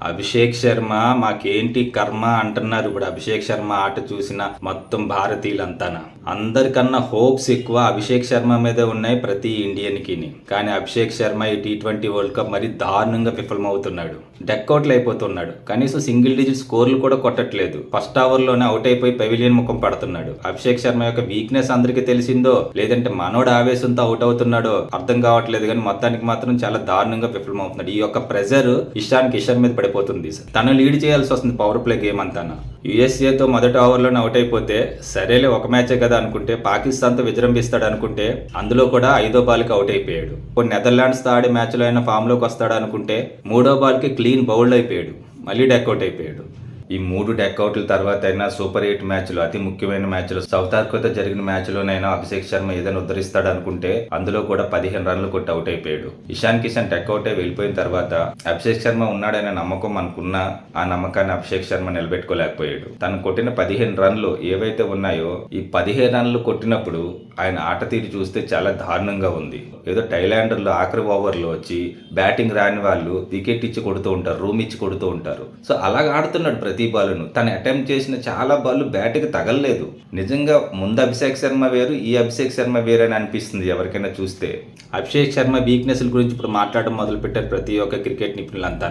అభిషేక్ శర్మ మాకేంటి కర్మ అంటున్నారు. ఇప్పుడు అభిషేక్ శర్మ ఆట చూసిన మొత్తం భారతీయులంతానా, అందరికన్నా హోప్స్ ఎక్కువ అభిషేక్ శర్మ మీద ఉన్నాయి ప్రతి ఇండియన్కి. కానీ అభిషేక్ శర్మ ఈ T20 వరల్డ్ కప్ మరి దారుణంగా విఫలమవుతున్నాడు. డెక్అవుట్లు అయిపోతున్నాడు. కనీసం సింగిల్ డిజిట్ స్కోర్లు కూడా కొట్టట్లేదు. ఫస్ట్ ఓవర్లోనే అవుట్ అయిపోయి పెవిలియన్ ముఖం పడుతున్నాడు. అభిషేక్ శర్మ యొక్క వీక్నెస్ అందరికీ తెలిసిందో లేదంటే మనోడు ఆవేశంతో అవుట్ అవుతున్నాడో అర్థం కావట్లేదు. కానీ మొత్తానికి మాత్రం చాలా దారుణంగా విఫలమవుతున్నాడు. ఈ యొక్క ప్రెజర్ ఇషాన్ కిషన్ మీద పడిపోతుంది. తను లీడ్ చేయాల్సి వస్తుంది పవర్ ప్లే గేమ్ అంతా. యుఎస్ఏతో మొదటి ఓవర్లోనే అవుట్ అయిపోతే సరేలే ఒక మ్యాచే కదా అనుకుంటే, పాకిస్తాన్తో విజృంభిస్తాడు అనుకుంటే అందులో కూడా 5వ బాల్కి అవుట్ అయిపోయాడు. నెదర్లాండ్స్తో ఆడే మ్యాచ్లో అయినా ఫామ్లోకి వస్తాడు అనుకుంటే 3వ బాల్కి క్లీన్ బౌల్డ్ అయిపోయాడు, మళ్ళీ డెక్అవుట్ అయిపోయాడు. ఈ 3 డెక్అవుట్ల తర్వాత అయినా సూపర్ 8 మ్యాచ్లు, అతి ముఖ్యమైన మ్యాచ్లు, సౌత్ ఆఫ్రికాతో జరిగిన మ్యాచ్లోనైనా అభిషేక్ శర్మ ఏదైనా ఉద్ధరిస్తాడు అనుకుంటే అందులో కూడా 15 రన్లు కొట్టి అవుట్ అయిపోయాడు. ఇషాన్ కిషన్ డెక్అవుట్ అయి వెళ్ళిపోయిన తర్వాత అభిషేక్ శర్మ ఉన్నాడనే నమ్మకం అనుకున్నా ఆ నమ్మకాన్ని అభిషేక్ శర్మ నిలబెట్టుకోలేకపోయాడు. తను కొట్టిన 15 రన్లు ఏవైతే ఉన్నాయో ఈ 15 రన్లు కొట్టినప్పుడు ఆయన ఆట తీరు చూస్తే చాలా దారుణంగా ఉంది. ఏదో టైలాండర్లో ఆఖరి ఓవర్లో వచ్చి బ్యాటింగ్ రాని వాళ్ళు వికెట్ ఇచ్చి కొడుతూ ఉంటారు, రూమ్ ఇచ్చి కొడుతూ ఉంటారు. సో అలాగ ఆడుతున్నాడు ప్రతి బాలును. తను అటెంప్ట్ చేసిన చాలా బాల్ బ్యాట్కి తగలలేదు. నిజంగా ముందు అభిషేక్ శర్మ వేరు, ఈ అభిషేక్ శర్మ వేరు అని అనిపిస్తుంది ఎవరికైనా చూస్తే. అభిషేక్ శర్మ వీక్నెస్ల గురించి ఇప్పుడు మాట్లాడడం మొదలుపెట్టారు ప్రతి ఒక్క క్రికెట్ నిపుణులంతా.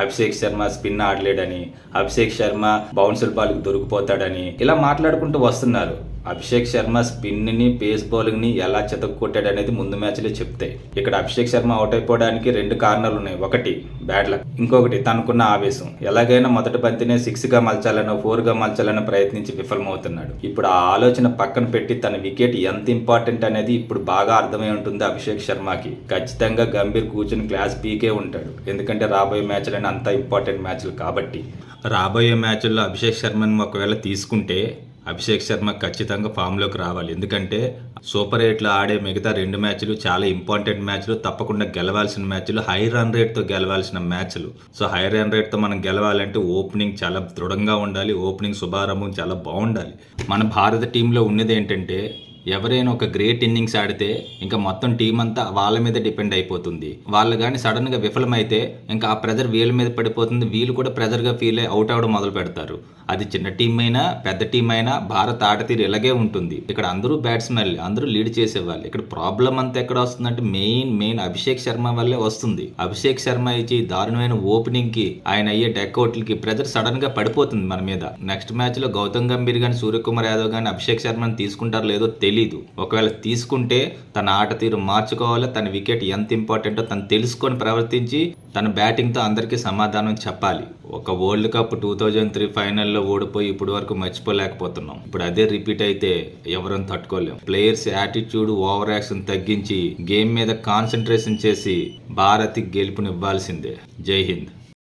అభిషేక్ శర్మ స్పిన్ ఆడలేడని, అభిషేక్ శర్మ బౌన్సర్ బాల్కి దొరికిపోతాడని ఇలా మాట్లాడుకుంటూ వస్తున్నారు. అభిషేక్ శర్మ స్పిన్ని, పేస్ బౌలింగ్ని ఎలా చెతక్కొట్టాడు అనేది ముందు మ్యాచ్లే చెప్తాయి. ఇక్కడ అభిషేక్ శర్మ అవుట్ అయిపోవడానికి 2 కారణాలు ఉన్నాయి. ఒకటి బ్యాడ్ లక్, ఇంకొకటి తనకున్న ఆవేశం. ఎలాగైనా మొదటి బంతినే 6గా మలచాలనో 4గా మలచాలనో ప్రయత్నించి విఫలమవుతున్నాడు. ఇప్పుడు ఆ ఆలోచన పక్కన పెట్టి తన వికెట్ ఎంత ఇంపార్టెంట్ అనేది ఇప్పుడు బాగా అర్థమై ఉంటుంది అభిషేక్ శర్మకి. ఖచ్చితంగా గంభీర్ కూర్చుని క్లాస్ పీకే ఉంటాడు. ఎందుకంటే రాబోయే మ్యాచ్లైనా అంత ఇంపార్టెంట్ మ్యాచ్లు కాబట్టి. రాబోయే మ్యాచ్ల్లో అభిషేక్ శర్మని ఒకవేళ తీసుకుంటే అభిషేక్ శర్మ ఖచ్చితంగా ఫామ్లోకి రావాలి. ఎందుకంటే సూపర్ 8లో ఆడే మిగతా 2 మ్యాచ్లు చాలా ఇంపార్టెంట్ మ్యాచ్లు, తప్పకుండా గెలవాల్సిన మ్యాచ్లు, హై రన్ రేట్తో గెలవాల్సిన మ్యాచ్లు. సో హై రన్ రేట్తో మనం గెలవాలంటే ఓపెనింగ్ చాలా దృఢంగా ఉండాలి, ఓపెనింగ్ శుభారంభం చాలా బాగుండాలి. మన భారత టీంలో ఉన్నది ఏంటంటే ఎవరైనా ఒక గ్రేట్ ఇన్నింగ్స్ ఆడితే ఇంకా మొత్తం టీం అంతా వాళ్ళ మీద డిపెండ్ అయిపోతుంది. వాళ్ళు కానీ సడన్గా విఫలమైతే ఇంకా ఆ ప్రెజర్ వీళ్ళ మీద పడిపోతుంది. వీళ్ళు కూడా ప్రెజర్గా ఫీల్ అయ్యి అవుట్ అవ్వడం మొదలు పెడతారు. అది చిన్న టీం అయినా పెద్ద టీం అయినా భారత ఆటతీరు ఇలాగే ఉంటుంది. ఇక్కడ అందరూ బ్యాట్స్మెన్, అందరూ లీడ్ చేసేవాళ్ళు. ఇక్కడ ప్రాబ్లం అంతా ఎక్కడ వస్తుందంటే మెయిన్ అభిషేక్ శర్మ వల్లే వస్తుంది. అభిషేక్ శర్మ ఇచ్చి దారుణమైన ఓపెనింగ్కి, ఆయన అయ్యే డెక్అవుట్లకి ప్రెజర్ సడన్గా పడిపోతుంది మన మీద. నెక్స్ట్ మ్యాచ్లో గౌతమ్ గంభీర్ కానీ, సూర్యకుమార్ యాదవ్ కానీ అభిషేక్ శర్మని తీసుకుంటారో లేదో తెలీదు. ఒకవేళ తీసుకుంటే తన ఆట తీరు మార్చుకోవాలి. తన వికెట్ ఎంత ఇంపార్టెంటో తను తెలుసుకొని ప్రవర్తించి తన బ్యాటింగ్తో అందరికీ సమాధానం చెప్పాలి. ఒక వరల్డ్ కప్ 2003 ఫైనల్లో ఓడిపోయి ఇప్పుడు వరకు మర్చిపోలేకపోతున్నాం. ఇప్పుడు అదే రిపీట్ అయితే ఎవరూ తట్టుకోలేం. ప్లేయర్స్ యాటిట్యూడ్, ఓవర్ యాక్షన్ తగ్గించి గేమ్ మీద కాన్సన్ట్రేషన్ చేసి భారత్కి గెలుపునివ్వాల్సిందే. జై హింద్.